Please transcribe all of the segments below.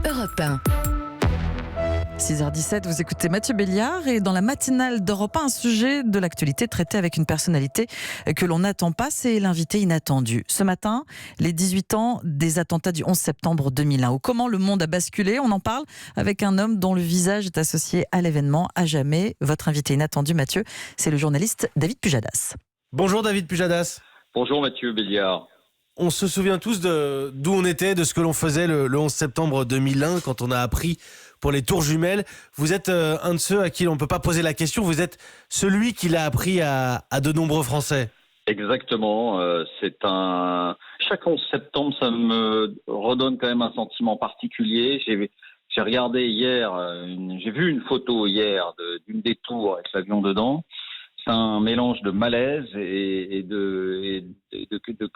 Europe 1. 6h17, vous écoutez Mathieu Béliard et dans la matinale d'Europe 1, un sujet de l'actualité traité avec une personnalité que l'on n'attend pas, c'est l'invité inattendu. Ce matin, les 18 ans des attentats du 11 septembre 2001. Ou comment le monde a basculé, on en parle avec un homme dont le visage est associé à l'événement à jamais. Votre invité inattendu, Mathieu, c'est le journaliste David Pujadas. Bonjour David Pujadas. Bonjour Mathieu Béliard. On se souvient tous d'où on était, de ce que l'on faisait le 11 septembre 2001 quand on a appris pour les tours jumelles. Vous êtes un de ceux à qui on ne peut pas poser la question. Vous êtes celui qui l'a appris à de nombreux Français. Exactement. Chaque 11 septembre, ça me redonne quand même un sentiment particulier. J'ai regardé hier, j'ai vu une photo hier d'une des tours avec l'avion dedans. C'est un mélange de malaise et de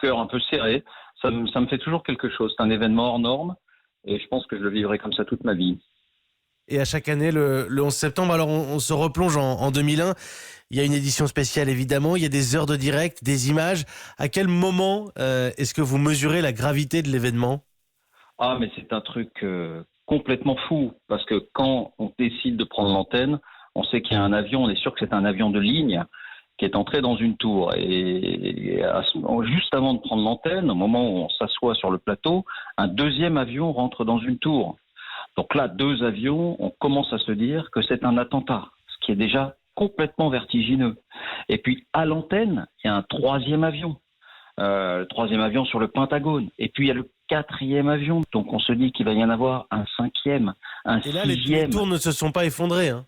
cœur un peu serré. Ça me fait toujours quelque chose. C'est un événement hors norme et je pense que je le vivrai comme ça toute ma vie. Et à chaque année, le 11 septembre, alors on se replonge en 2001. Il y a une édition spéciale évidemment, il y a des heures de direct, des images. À quel moment est-ce que vous mesurez la gravité de l'événement ? Ah mais c'est un truc complètement fou parce que quand on décide de prendre l'antenne, on sait qu'il y a un avion, on est sûr que c'est un avion de ligne qui est entré dans une tour. Et juste avant de prendre l'antenne, au moment où on s'assoit sur le plateau, un deuxième avion rentre dans une tour. Donc là, 2 avions, on commence à se dire que c'est un attentat, ce qui est déjà complètement vertigineux. Et puis à l'antenne, il y a un 3e avion. Le 3e avion sur le Pentagone. Et puis il y a le 4e avion. Donc on se dit qu'il va y en avoir un 5e, un 6e. Et là, les tours ne se sont pas effondrés, hein.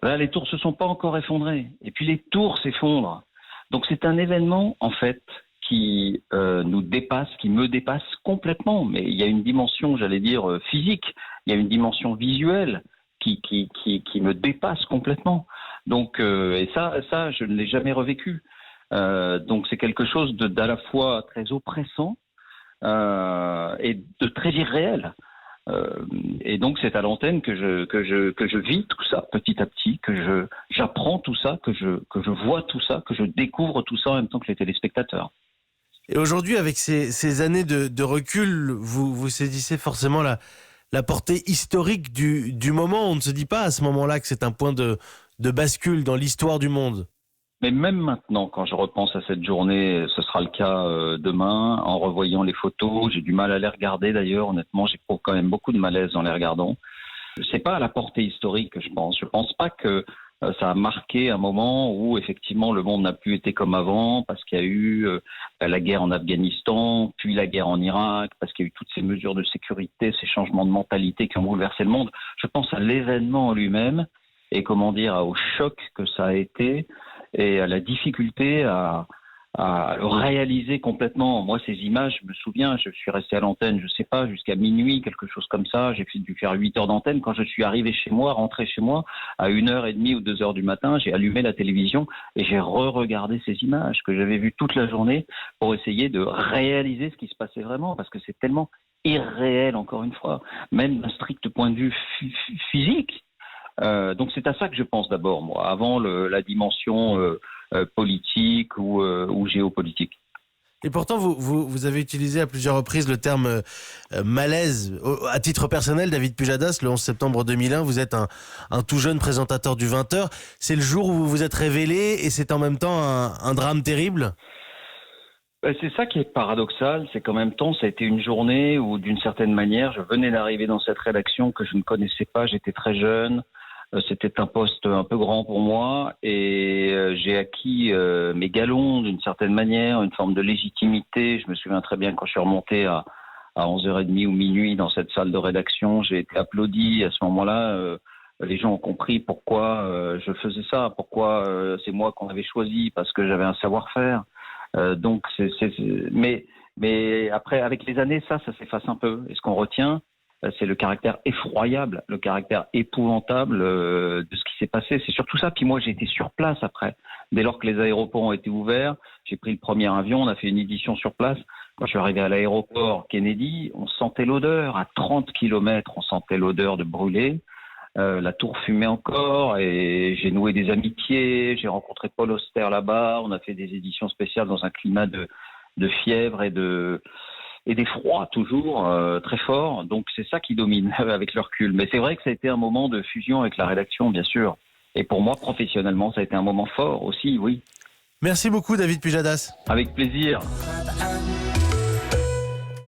Là, les tours se sont pas encore effondrées. Et puis les tours s'effondrent. Donc c'est un événement, en fait, qui nous dépasse, qui me dépasse complètement. Mais il y a une dimension, j'allais dire, physique. Il y a une dimension visuelle qui me dépasse complètement. Donc, et ça, je ne l'ai jamais revécu. Donc c'est quelque chose d'à la fois très oppressant et de très irréel. Et donc c'est à l'antenne que je vis tout ça petit à petit, que j'apprends tout ça, que je vois tout ça, que je découvre tout ça en même temps que les téléspectateurs. Et aujourd'hui, avec ces années de recul, vous saisissez forcément la portée historique du moment. On ne se dit pas à ce moment-là que c'est un point de bascule dans l'histoire du monde. Mais même maintenant, quand je repense à cette journée, ce sera le cas demain, en revoyant les photos, j'ai du mal à les regarder d'ailleurs, honnêtement, j'éprouve quand même beaucoup de malaise en les regardant. C'est pas à la portée historique que je pense. Je pense pas que ça a marqué un moment où effectivement le monde n'a plus été comme avant, parce qu'il y a eu la guerre en Afghanistan, puis la guerre en Irak, parce qu'il y a eu toutes ces mesures de sécurité, ces changements de mentalité qui ont bouleversé le monde. Je pense à l'événement en lui-même et au choc que ça a été et à la difficulté à le réaliser complètement. Moi, ces images, je me souviens, je suis resté à l'antenne, je sais pas, jusqu'à minuit, quelque chose comme ça. J'ai dû faire 8 heures d'antenne. Quand je suis arrivé chez moi, rentré chez moi, à 1h30 ou 2h du matin, j'ai allumé la télévision et j'ai re-regardé ces images que j'avais vues toute la journée pour essayer de réaliser ce qui se passait vraiment, parce que c'est tellement irréel, encore une fois, même d'un strict point de vue physique. Donc c'est à ça que je pense d'abord, moi, avant la dimension politique ou géopolitique. Et pourtant, vous avez utilisé à plusieurs reprises le terme malaise. À titre personnel, David Pujadas, le 11 septembre 2001, vous êtes un tout jeune présentateur du 20h. C'est le jour où vous vous êtes révélé et c'est en même temps un drame terrible. C'est ça qui est paradoxal, c'est qu'en même temps, ça a été une journée où, d'une certaine manière, je venais d'arriver dans cette rédaction que je ne connaissais pas, j'étais très jeune. C'était un poste un peu grand pour moi et j'ai acquis mes galons d'une certaine manière, une forme de légitimité. Je me souviens très bien quand je suis remonté à 11h30 ou minuit dans cette salle de rédaction, j'ai été applaudi. À ce moment-là, les gens ont compris pourquoi je faisais ça, pourquoi c'est moi qu'on avait choisi, parce que j'avais un savoir-faire. Mais après, avec les années, ça s'efface un peu. Et ce qu'on retient, c'est le caractère effroyable, le caractère épouvantable de ce qui s'est passé. C'est surtout ça. Puis moi, j'ai été sur place après. Dès lors que les aéroports ont été ouverts, j'ai pris le premier avion, on a fait une édition sur place. Quand je suis arrivé à l'aéroport Kennedy, on sentait l'odeur. À 30 km, on sentait l'odeur de brûlé. La tour fumait encore et j'ai noué des amitiés. J'ai rencontré Paul Auster là-bas. On a fait des éditions spéciales dans un climat de fièvre et de et des froids toujours très forts. Donc c'est ça qui domine avec le recul. Mais c'est vrai que ça a été un moment de fusion avec la rédaction, bien sûr. Et pour moi, professionnellement, ça a été un moment fort aussi, oui. Merci beaucoup David Pujadas. Avec plaisir.